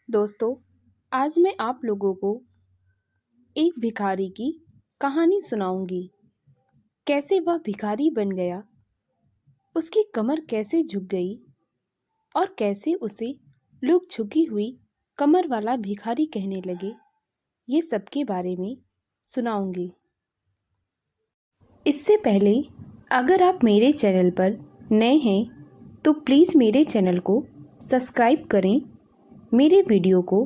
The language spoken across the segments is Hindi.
दोस्तों, आज मैं आप लोगों को एक भिखारी की कहानी सुनाऊंगी। कैसे वह भिखारी बन गया, उसकी कमर कैसे झुक गई और कैसे उसे लोग झुकी हुई कमर वाला भिखारी कहने लगे, ये सब के बारे में सुनाऊंगी। इससे पहले अगर आप मेरे चैनल पर नए हैं तो प्लीज़ मेरे चैनल को सब्सक्राइब करें, मेरे वीडियो को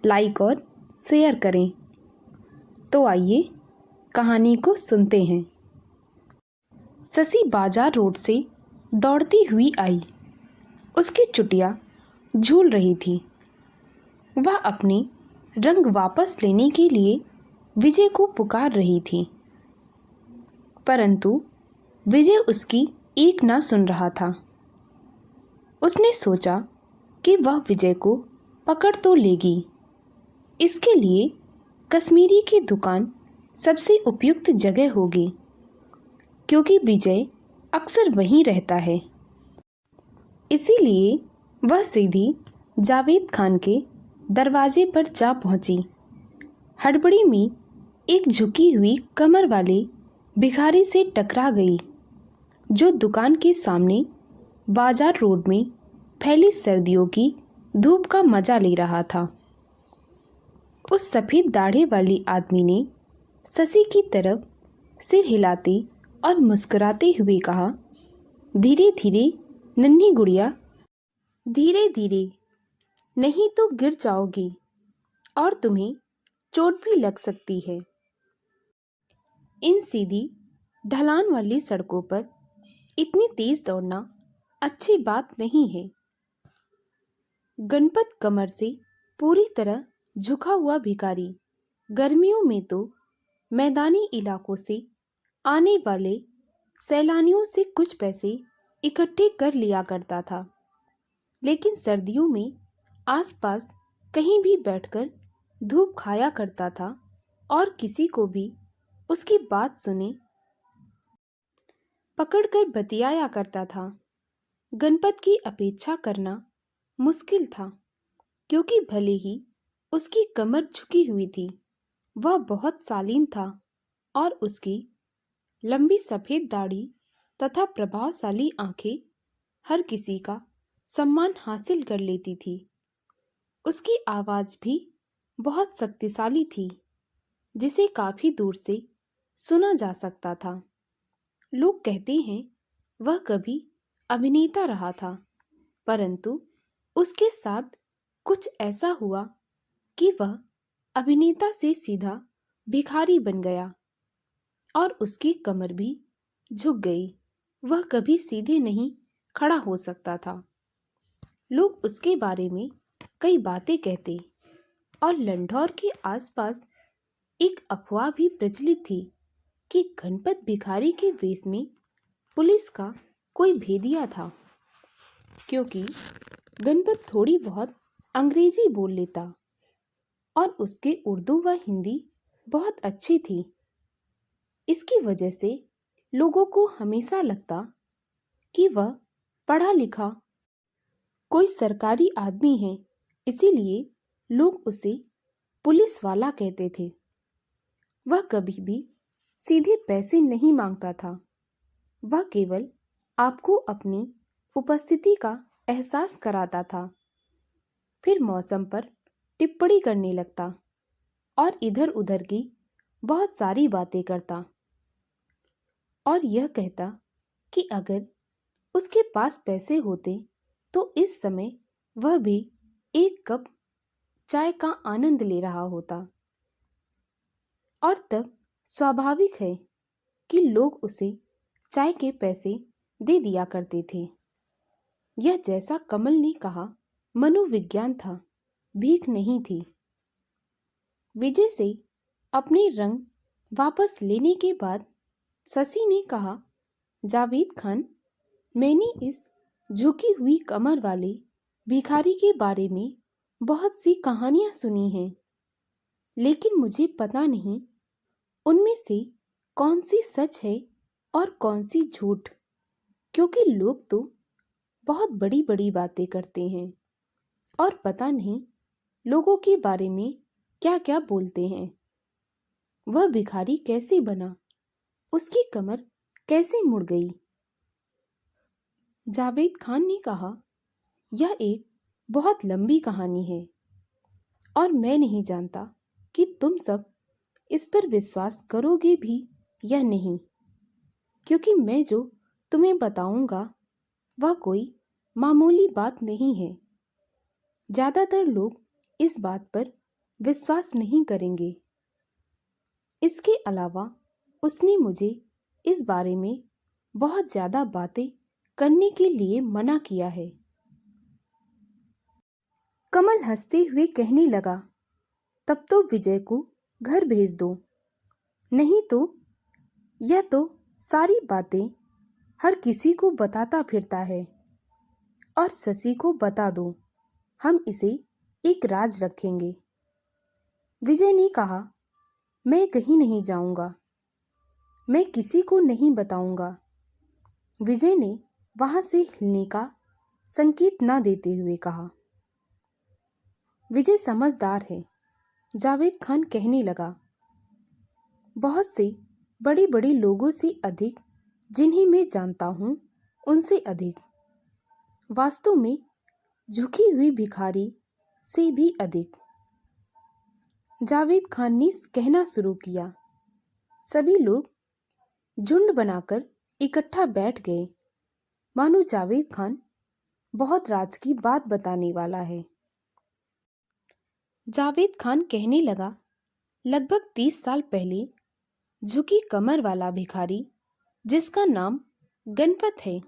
लाइक और शेयर करें। तो आइए कहानी को सुनते हैं। शशि बाजार रोड से दौड़ती हुई आई। उसकी चुटिया झूल रही थी। वह अपने रंग वापस लेने के लिए विजय को पुकार रही थी, परंतु विजय उसकी एक ना सुन रहा था। उसने सोचा कि वह विजय को पकड़ तो लेगी। इसके लिए कश्मीरी की दुकान सबसे उपयुक्त जगह होगी, क्योंकि विजय अक्सर वहीं रहता है। इसीलिए वह सीधी जावेद खान के दरवाजे पर जा पहुंची। हड़बड़ी में एक झुकी हुई कमर वाले भिखारी से टकरा गई, जो दुकान के सामने बाजार रोड में फैली सर्दियों की धूप का मजा ले रहा था। उस सफ़ेद दाढ़ी वाली आदमी ने शशि की तरफ सिर हिलाते और मुस्कुराते हुए कहा, धीरे धीरे नन्ही गुड़िया, धीरे धीरे, नहीं तो गिर जाओगी और तुम्हें चोट भी लग सकती है। इन सीधी ढलान वाली सड़कों पर इतनी तेज दौड़ना अच्छी बात नहीं है। गणपत कमर से पूरी तरह झुका हुआ भिखारी गर्मियों में तो मैदानी इलाकों से आने वाले सैलानियों से कुछ पैसे इकट्ठे कर लिया करता था, लेकिन सर्दियों में आसपास कहीं भी बैठकर धूप खाया करता था और किसी को भी उसकी बात सुने पकड़कर बतियाया करता था। गणपत की अपेक्षा करना मुश्किल था, क्योंकि भले ही उसकी कमर झुकी हुई थी, वह बहुत शालीन था और उसकी लंबी सफ़ेद दाढ़ी तथा प्रभावशाली आंखें हर किसी का सम्मान हासिल कर लेती थी। उसकी आवाज़ भी बहुत शक्तिशाली थी, जिसे काफ़ी दूर से सुना जा सकता था। लोग कहते हैं वह कभी अभिनेता रहा था, परंतु उसके साथ कुछ ऐसा हुआ कि वह अभिनेता से सीधा भिखारी बन गया और उसकी कमर भी झुक गई। वह कभी सीधे नहीं खड़ा हो सकता था। लोग उसके बारे में कई बातें कहते और लंढौर के आसपास एक अफवाह भी प्रचलित थी कि गणपत भिखारी के वेश में पुलिस का कोई भेदिया था, क्योंकि गणपत थोड़ी बहुत अंग्रेजी बोल लेता और उसके उर्दू व हिंदी बहुत अच्छी थी। इसकी वजह से लोगों को हमेशा लगता कि वह पढ़ा लिखा कोई सरकारी आदमी है, इसीलिए लोग उसे पुलिस वाला कहते थे। वह कभी भी सीधे पैसे नहीं मांगता था। वह केवल आपको अपनी उपस्थिति का एहसास कराता था, फिर मौसम पर टिप्पणी करने लगता और इधर उधर की बहुत सारी बातें करता और यह कहता कि अगर उसके पास पैसे होते तो इस समय वह भी एक कप चाय का आनंद ले रहा होता। और तब स्वाभाविक है कि लोग उसे चाय के पैसे दे दिया करते थे। यह, जैसा कमल ने कहा, मनोविज्ञान था, भीख नहीं थी। विजय से अपने रंग वापस लेने के बाद शशि ने कहा, जावेद खान, मैंने इस झुकी हुई कमर वाले भिखारी के बारे में बहुत सी कहानियां सुनी हैं, लेकिन मुझे पता नहीं उनमें से कौन सी सच है और कौन सी झूठ, क्योंकि लोग तो बहुत बड़ी बड़ी बातें करते हैं और पता नहीं लोगों के बारे में क्या क्या बोलते हैं। वह भिखारी कैसे बना, उसकी कमर कैसे मुड़ गई। जावेद खान ने कहा, यह एक बहुत लंबी कहानी है और मैं नहीं जानता कि तुम सब इस पर विश्वास करोगे भी या नहीं, क्योंकि मैं जो तुम्हें बताऊंगा वह कोई मामूली बात नहीं है। ज़्यादातर लोग इस बात पर विश्वास नहीं करेंगे। इसके अलावा उसने मुझे इस बारे में बहुत ज़्यादा बातें करने के लिए मना किया है। कमल हंसते हुए कहने लगा, तब तो विजय को घर भेज दो, नहीं तो यह तो सारी बातें हर किसी को बताता फिरता है। और शशि को बता दो, हम इसे एक राज रखेंगे। विजय ने कहा, मैं कहीं नहीं जाऊंगा, मैं किसी को नहीं बताऊंगा। विजय ने वहां से हिलने का संकेत न देते हुए कहा। विजय समझदार है, जावेद खान कहने लगा। बहुत से बड़े बड़े लोगों से अधिक, जिन्हें मैं जानता हूं उनसे अधिक, वास्तव में झुकी हुई भिखारी से भी अधिक। जावेद खान ने कहना शुरू किया। सभी लोग झुंड बनाकर इकट्ठा बैठ गए, मानो जावेद खान बहुत राज की बात बताने वाला है। जावेद खान कहने लगा, लगभग 30 साल पहले झुकी कमर वाला भिखारी, जिसका नाम गणपत है,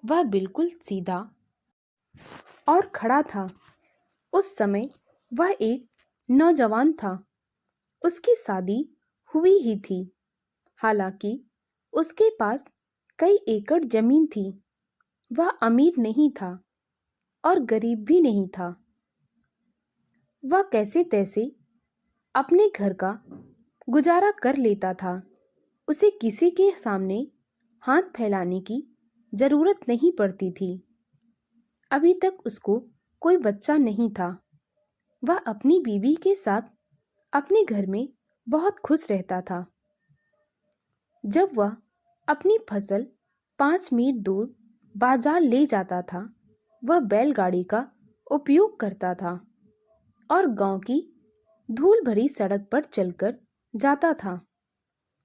वह बिल्कुल सीधा और खड़ा था। उस समय वह एक नौजवान था। उसकी शादी हुई ही थी। हालांकि उसके पास कई एकड़ जमीन थी। वह अमीर नहीं था और गरीब भी नहीं था। वह कैसे तैसे अपने घर का गुजारा कर लेता था। उसे किसी के सामने हाथ फैलाने की जरूरत नहीं पड़ती थी। अभी तक उसको कोई बच्चा नहीं था। वह अपनी बीवी के साथ अपने घर में बहुत खुश रहता था। जब वह अपनी फसल 5 मील दूर बाजार ले जाता था, वह बैलगाड़ी का उपयोग करता था और गांव की धूल भरी सड़क पर चलकर जाता था।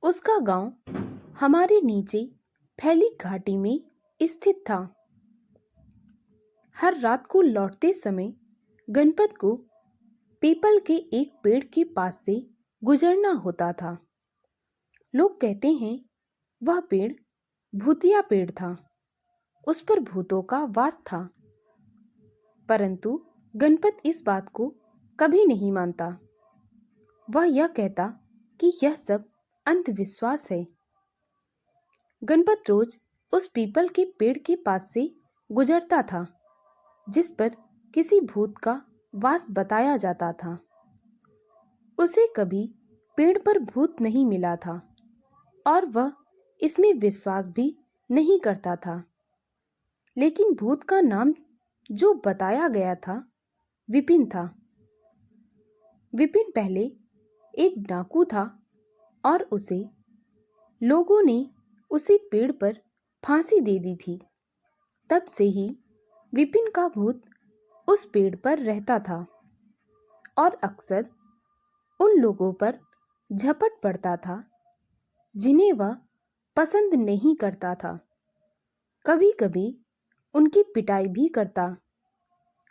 उसका गांव हमारे नीचे फैली घाटी में स्थित था। हर रात को लौटते समय गणपत को पीपल के एक पेड़ के पास से गुजरना होता था। लोग कहते हैं वह पेड़ भूतिया पेड़ था, उस पर भूतों का वास था। परंतु गणपत इस बात को कभी नहीं मानता। वह यह कहता कि यह सब अंधविश्वास है। गणपत रोज उस पीपल के पेड़ के पास से गुजरता था, जिस पर किसी भूत का वास बताया जाता था। उसे कभी पेड़ पर भूत नहीं मिला था और वह इसमें विश्वास भी नहीं करता था। लेकिन भूत का नाम जो बताया गया था, विपिन था। विपिन पहले एक डाकू था और उसे लोगों ने उसी पेड़ पर फांसी दे दी थी। तब से ही विपिन का भूत उस पेड़ पर रहता था और अक्सर उन लोगों पर झपट पड़ता था जिन्हें वह पसंद नहीं करता था। कभी कभी उनकी पिटाई भी करता।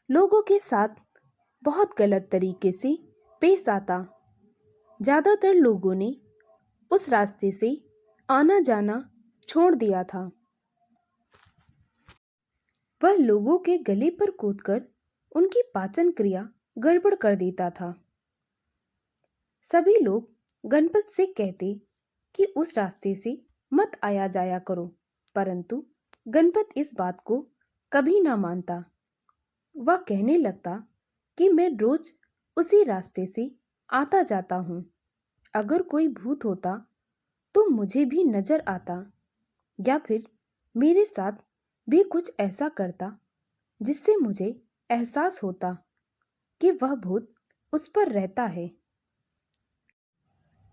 लोगों के साथ बहुत गलत तरीके से पेश आता। ज्यादातर लोगों ने उस रास्ते से आना जाना छोड़ दिया था। वह लोगों के गले पर कूदकर उनकी पाचन क्रिया गड़बड़ कर देता था। सभी लोग गणपत से कहते कि उस रास्ते से मत आया जाया करो, परंतु गणपत इस बात को कभी ना मानता। वह कहने लगता कि मैं रोज उसी रास्ते से आता जाता हूँ। अगर कोई भूत होता तो मुझे भी नजर आता, या फिर मेरे साथ भी कुछ ऐसा करता जिससे मुझे एहसास होता। कि वह भूत उस पर रहता है।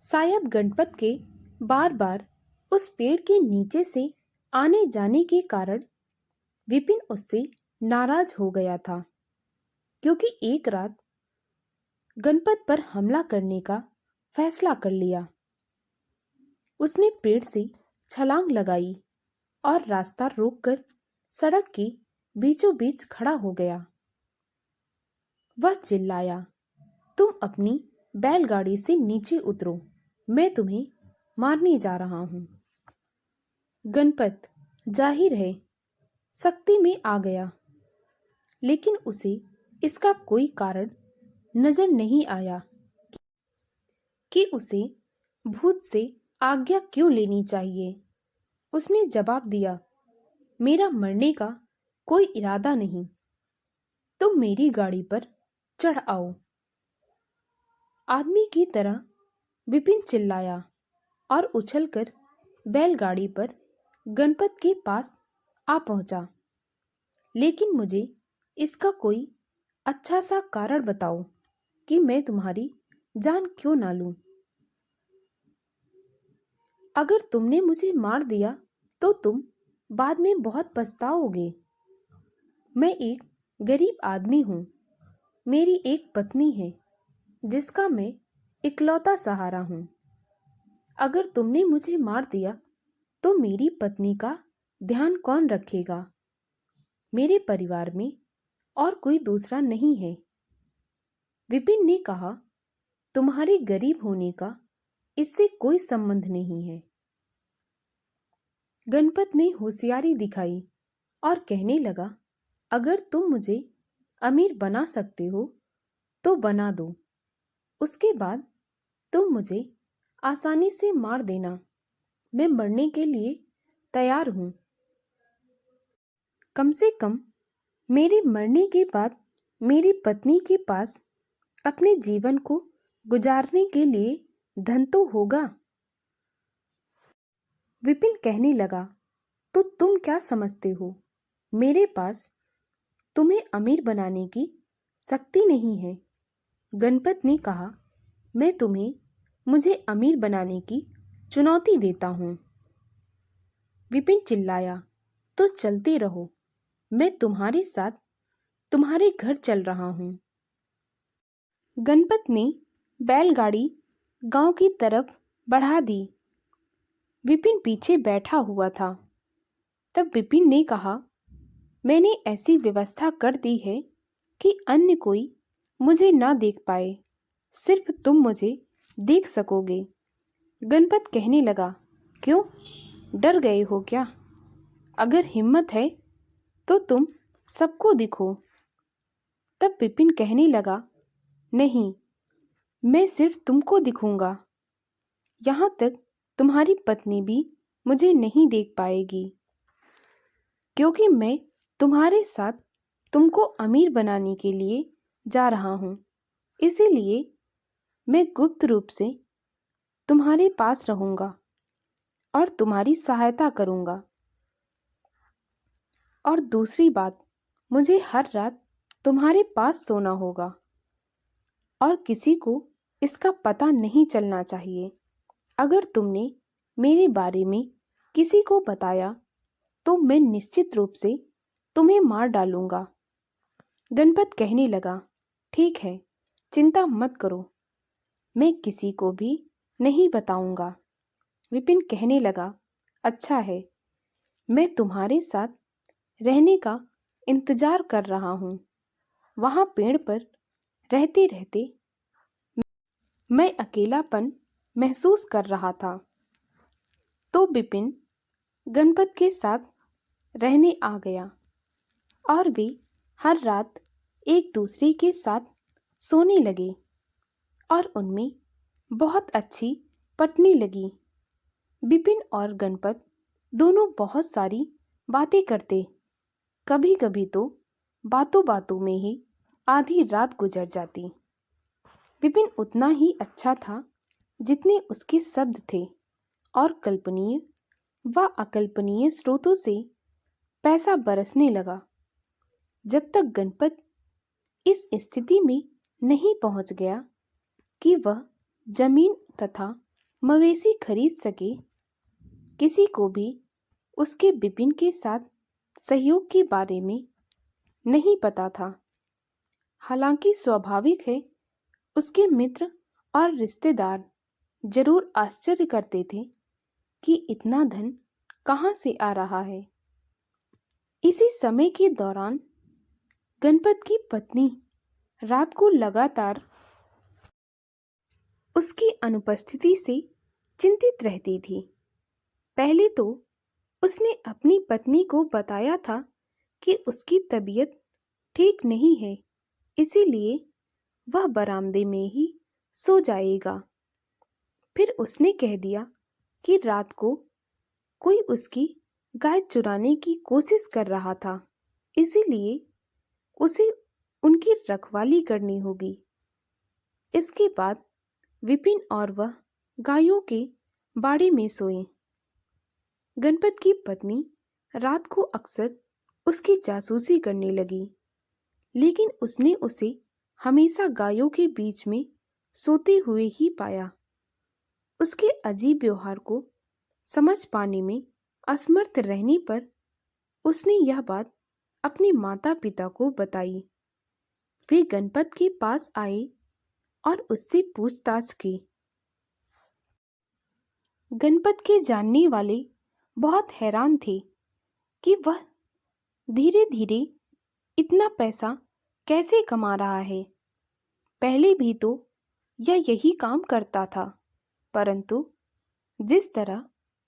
शायद गणपत के बार बार उस पेड़ के नीचे से आने जाने के कारण विपिन उससे नाराज हो गया था, क्योंकि एक रात गणपत पर हमला करने का फैसला कर लिया। उसने पेड़ से छलांग लगाई और रास्ता रोककर सड़क के बीचों बीच खड़ा हो गया। वह चिल्लाया, तुम अपनी बैलगाड़ी से नीचे उतरो, मैं तुम्हें मारने जा रहा हूं। गणपत जाहिर है सख्ती में आ गया, लेकिन उसे इसका कोई कारण नजर नहीं आया कि उसे भूत से आज्ञा क्यों लेनी चाहिए। उसने जवाब दिया, मेरा मरने का कोई इरादा नहीं, तुम मेरी गाड़ी पर चढ़ आओ। आदमी की तरह विपिन चिल्लाया और उछलकर बैलगाड़ी पर गणपत के पास आ पहुंचा। लेकिन मुझे इसका कोई अच्छा सा कारण बताओ कि मैं तुम्हारी जान क्यों ना लूं। अगर तुमने मुझे मार दिया तो तुम बाद में बहुत पछताओगे। मैं एक गरीब आदमी हूं, मेरी एक पत्नी है जिसका मैं इकलौता सहारा हूं। अगर तुमने मुझे मार दिया तो मेरी पत्नी का ध्यान कौन रखेगा? मेरे परिवार में और कोई दूसरा नहीं है। विपिन ने कहा, तुम्हारे गरीब होने का इससे कोई संबंध नहीं है। गणपत ने होशियारी दिखाई और कहने लगा, अगर तुम मुझे अमीर बना सकते हो तो बना दो, उसके बाद तुम मुझे आसानी से मार देना, मैं मरने के लिए तैयार हूं। कम से कम मेरे मरने के बाद मेरी पत्नी के पास अपने जीवन को गुजारने के लिए धन तो होगा। विपिन कहने लगा, तो तुम क्या समझते हो, मेरे पास तुम्हें अमीर बनाने की शक्ति नहीं है। गणपत ने कहा, मैं तुम्हें मुझे अमीर बनाने की चुनौती देता हूं। विपिन चिल्लाया, तो चलते रहो, मैं तुम्हारे साथ तुम्हारे घर चल रहा हूं। गणपत ने बैलगाड़ी गांव की तरफ बढ़ा दी। विपिन पीछे बैठा हुआ था। तब विपिन ने कहा, मैंने ऐसी व्यवस्था कर दी है कि अन्य कोई मुझे ना देख पाए, सिर्फ तुम मुझे देख सकोगे। गणपत कहने लगा, क्यों, डर गए हो क्या? अगर हिम्मत है तो तुम सबको दिखो। तब विपिन कहने लगा, नहीं, मैं सिर्फ तुमको दिखूंगा, यहाँ तक तुम्हारी पत्नी भी मुझे नहीं देख पाएगी, क्योंकि मैं तुम्हारे साथ तुमको अमीर बनाने के लिए जा रहा हूं। इसीलिए मैं गुप्त रूप से तुम्हारे पास रहूंगा और तुम्हारी सहायता करूंगा। और दूसरी बात, मुझे हर रात तुम्हारे पास सोना होगा और किसी को इसका पता नहीं चलना चाहिए। अगर तुमने मेरे बारे में किसी को बताया तो मैं निश्चित रूप से तुम्हें मार डालूंगा। गणपत कहने लगा, ठीक है, चिंता मत करो, मैं किसी को भी नहीं बताऊंगा। विपिन कहने लगा, अच्छा है, मैं तुम्हारे साथ रहने का इंतजार कर रहा हूं। वहां पेड़ पर रहते रहते मैं अकेलापन महसूस कर रहा था, तो विपिन गणपत के साथ रहने आ गया और वे हर रात एक दूसरे के साथ सोने लगे और उनमें बहुत अच्छी पटने लगी। विपिन और गणपत दोनों बहुत सारी बातें करते, कभी कभी तो बातों बातों में ही आधी रात गुजर जाती। विपिन उतना ही अच्छा था जितने उसके शब्द थे और कल्पनीय व अकल्पनीय स्रोतों से पैसा बरसने लगा। जब तक गणपत इस स्थिति में नहीं पहुंच गया कि वह जमीन तथा मवेशी खरीद सके, किसी को भी उसके विपिन के साथ सहयोग के बारे में नहीं पता था। हालांकि स्वाभाविक है, उसके मित्र और रिश्तेदार जरूर आश्चर्य करते थे कि इतना धन कहाँ से आ रहा है। इसी समय के दौरान गणपत की पत्नी रात को लगातार उसकी अनुपस्थिति से चिंतित रहती थी। पहले तो उसने अपनी पत्नी को बताया था कि उसकी तबीयत ठीक नहीं है, इसीलिए वह बरामदे में ही सो जाएगा। फिर उसने कह दिया कि रात को कोई उसकी गाय चुराने की कोशिश कर रहा था, इसीलिए उसे उनकी रखवाली करनी होगी। इसके बाद विपिन और वह गायों के बाड़े में सोए। गणपत की पत्नी रात को अक्सर उसकी जासूसी करने लगी, लेकिन उसने उसे हमेशा गायों के बीच में सोते हुए ही पाया। उसके अजीब व्यवहार को समझ पाने में असमर्थ रहने पर उसने यह बात अपने माता पिता को बताई। वे गणपत के पास आए और उससे पूछताछ की। गणपत के जानने वाले बहुत हैरान थे कि वह धीरे धीरे इतना पैसा कैसे कमा रहा है। पहले भी तो यह यही काम करता था, परंतु जिस तरह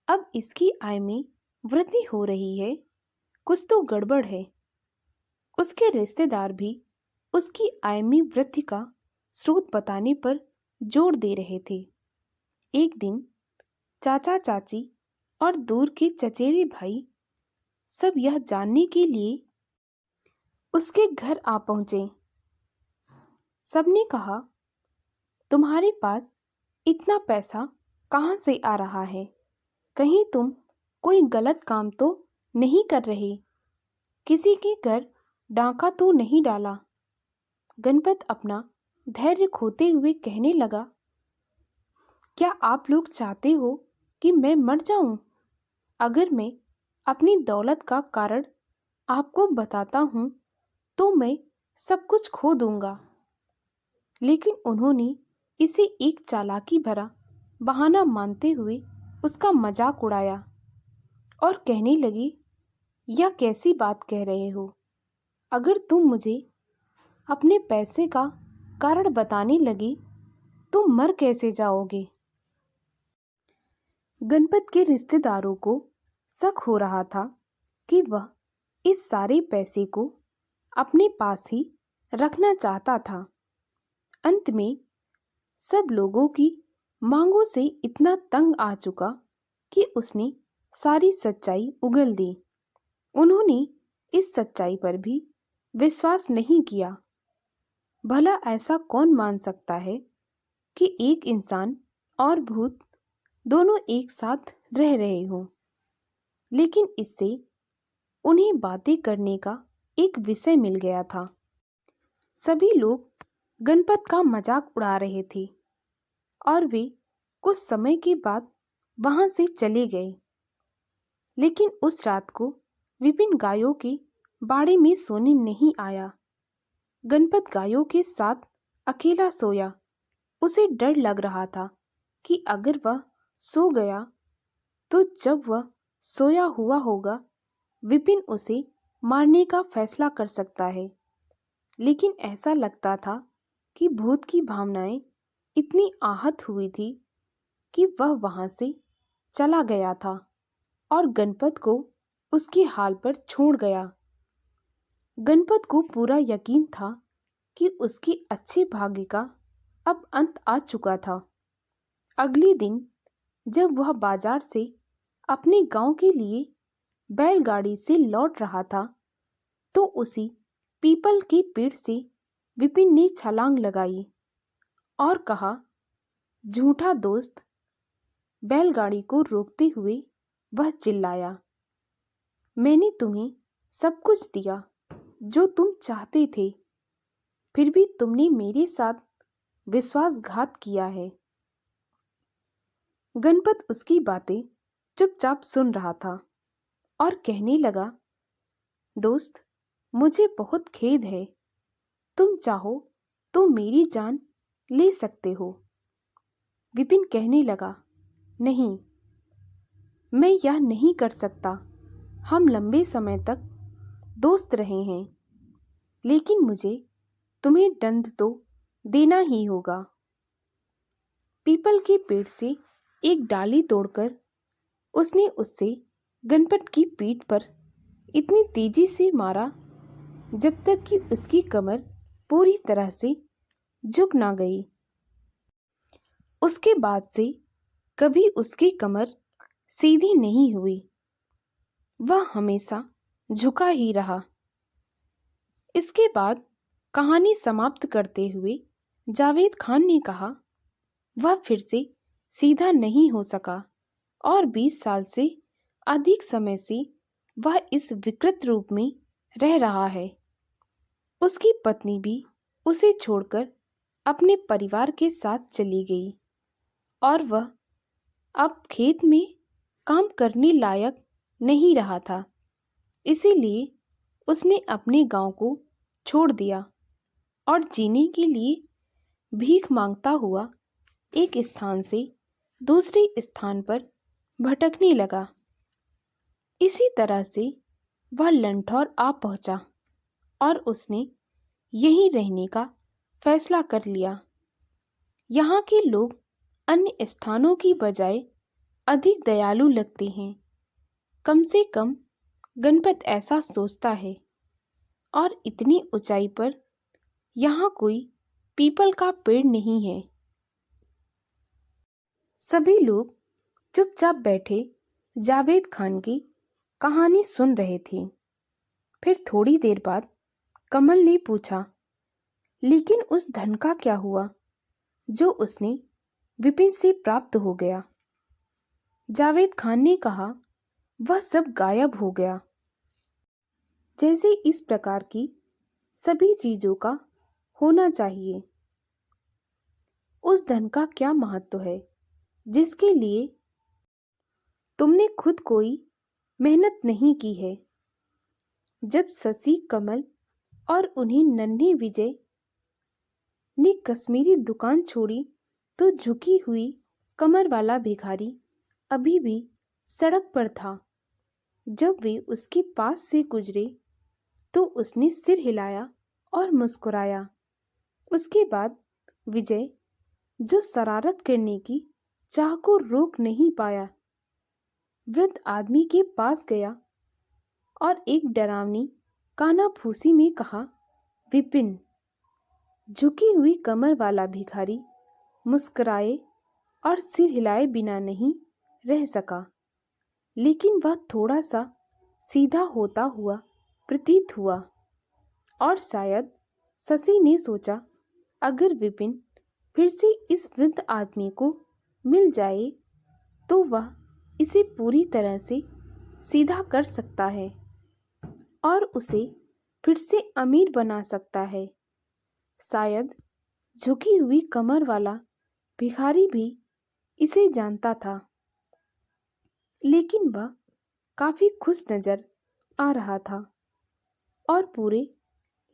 अब इसकी आय में वृद्धि हो रही है, कुछ तो गड़बड़ है। उसके रिश्तेदार भी उसकी आय में वृद्धि का स्रोत बताने पर जोर दे रहे थे। एक दिन चाचा चाची और दूर के चचेरे भाई सब यह जानने के लिए उसके घर आ पहुंचे। सबने कहा, तुम्हारे पास इतना पैसा कहाँ से आ रहा है? कहीं तुम कोई गलत काम तो नहीं कर रहे? किसी के घर डाका तो नहीं डाला? गणपत अपना धैर्य खोते हुए कहने लगा, क्या आप लोग चाहते हो कि मैं मर जाऊं? अगर मैं अपनी दौलत का कारण आपको बताता हूं तो मैं सब कुछ खो दूंगा। लेकिन उन्होंने इसे एक चालाकी भरा बहाना मानते हुए उसका मजाक उड़ाया और कहने लगी, यह कैसी बात कह रहे हो? अगर तुम मुझे अपने पैसे का कारण बताने लगी तो मर कैसे जाओगे? गणपत के रिश्तेदारों को शक हो रहा था कि वह इस सारे पैसे को अपने पास ही रखना चाहता था। अंत में सब लोगों की मांगों से इतना तंग आ चुका कि उसने सारी सच्चाई उगल दी। उन्होंने इस सच्चाई पर भी विश्वास नहीं किया। भला ऐसा कौन मान सकता है कि एक इंसान और भूत दोनों एक साथ रह रहे हों? लेकिन इससे उन्हें बातें करने का एक विषय मिल गया था। सभी लोग गणपत का मजाक उड़ा रहे थे और वे कुछ समय के बाद वहां से चले गए। लेकिन उस रात को विपिन गायों के बाड़े में सोने नहीं आया। गणपत गायों के साथ अकेला सोया। उसे डर लग रहा था कि अगर वह सो गया तो जब वह सोया हुआ होगा, विपिन उसे मारने का फैसला कर सकता है। लेकिन ऐसा लगता था कि भूत की भावनाएं इतनी आहत हुई थी कि वह वहां से चला गया था और गणपत को उसके हाल पर छोड़ गया। गणपत को पूरा यकीन था कि उसके अच्छे भाग्य का अब अंत आ चुका था। अगले दिन जब वह बाजार से अपने गांव के लिए बैलगाड़ी से लौट रहा था तो उसी पीपल के पेड़ से विपिन ने छलांग लगाई और कहा, झूठा दोस्त। बैलगाड़ी को रोकते हुए वह चिल्लाया, मैंने तुम्हें सब कुछ दिया जो तुम चाहते थे, फिर भी तुमने मेरे साथ विश्वासघात किया है। गणपत उसकी बातें चुपचाप सुन रहा था और कहने लगा, दोस्त, मुझे बहुत खेद है। तुम चाहो तो मेरी जान ले सकते हो। विपिन कहने लगा, नहीं, मैं यह नहीं कर सकता। हम लंबे समय तक दोस्त रहे हैं, लेकिन मुझे तुम्हें दंड तो देना ही होगा। पीपल के पेड़ से एक डाली तोड़कर उसने उससे गणपत की पीठ पर इतनी तेजी से मारा जब तक कि उसकी कमर पूरी तरह से झुक ना गई। उसके बाद से कभी उसकी कमर सीधी नहीं हुई, वह हमेशा झुका ही रहा। इसके बाद कहानी समाप्त करते हुए जावेद खान ने कहा, वह फिर से सीधा नहीं हो सका और 20 साल से अधिक समय से वह इस विकृत रूप में रह रहा है। उसकी पत्नी भी उसे छोड़कर अपने परिवार के साथ चली गई और वह अब खेत में काम करने लायक नहीं रहा था। इसीलिए उसने अपने गांव को छोड़ दिया और जीने के लिए भीख मांगता हुआ एक स्थान से दूसरे स्थान पर भटकने लगा। इसी तरह से वह लंठौर आ पहुंचा और उसने यहीं रहने का फैसला कर लिया। यहाँ के लोग अन्य स्थानों की बजाय अधिक दयालु लगते हैं। कम से कम गणपत ऐसा सोचता है। और इतनी ऊंचाई पर यहाँ कोई पीपल का पेड़ नहीं है। सभी लोग चुपचाप बैठे जावेद खान की कहानी सुन रहे थे। फिर थोड़ी देर बाद कमल ने पूछा, लेकिन उस धन का क्या हुआ जो उसने विपिन से प्राप्त हो गया? जावेद खान ने कहा, वह सब गायब हो गया। जैसे इस प्रकार की सभी चीजों का होना चाहिए। उस धन का क्या महत्व है जिसके लिए तुमने खुद कोई मेहनत नहीं की है? जब शशि, कमल और उन्हें नन्हे विजय ने कश्मीरी दुकान छोड़ी तो झुकी हुई कमर वाला भिखारी अभी भी सड़क पर था। जब वे उसके पास से गुजरे तो उसने सिर हिलाया और मुस्कुराया। उसके बाद विजय, जो शरारत करने की चाह को रोक नहीं पाया, वृद्ध आदमी के पास गया और एक डरावनी कानाफूसी में कहा, विपिन। झुकी हुई कमर वाला भिखारी मुस्कुराए और सिर हिलाए बिना नहीं रह सका, लेकिन वह थोड़ा सा सीधा होता हुआ प्रतीत हुआ। और शायद शशि ने सोचा, अगर विपिन फिर से इस वृद्ध आदमी को मिल जाए तो वह इसे पूरी तरह से सीधा कर सकता है और उसे फिर से अमीर बना सकता है। शायद झुकी हुई कमर वाला भिखारी भी इसे जानता था, लेकिन वह काफी खुश नजर आ रहा था और पूरे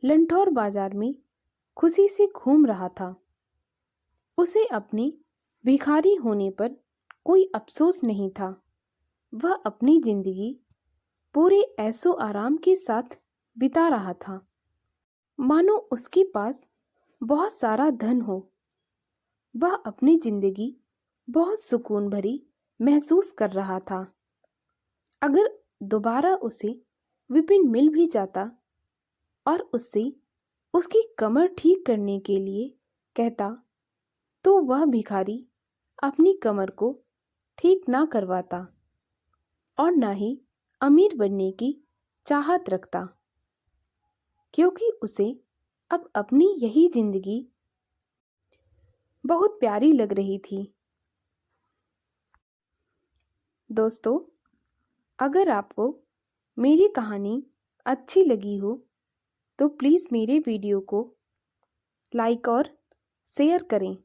लंठौर बाजार में खुशी से घूम रहा था। उसे अपने भिखारी होने पर कोई अफसोस नहीं था। वह अपनी जिंदगी पूरे ऐशो आराम के साथ बिता रहा था, मानो उसके पास बहुत सारा धन हो। वह अपनी जिंदगी बहुत सुकून भरी महसूस कर रहा था। अगर दोबारा उसे विपिन मिल भी जाता और उससे उसकी कमर ठीक करने के लिए कहता, तो वह भिखारी अपनी कमर को ठीक ना करवाता और ना ही अमीर बनने की चाहत रखता, क्योंकि उसे अब अपनी यही जिंदगी बहुत प्यारी लग रही थी। दोस्तों, अगर आपको मेरी कहानी अच्छी लगी हो तो प्लीज़ मेरे वीडियो को लाइक और शेयर करें।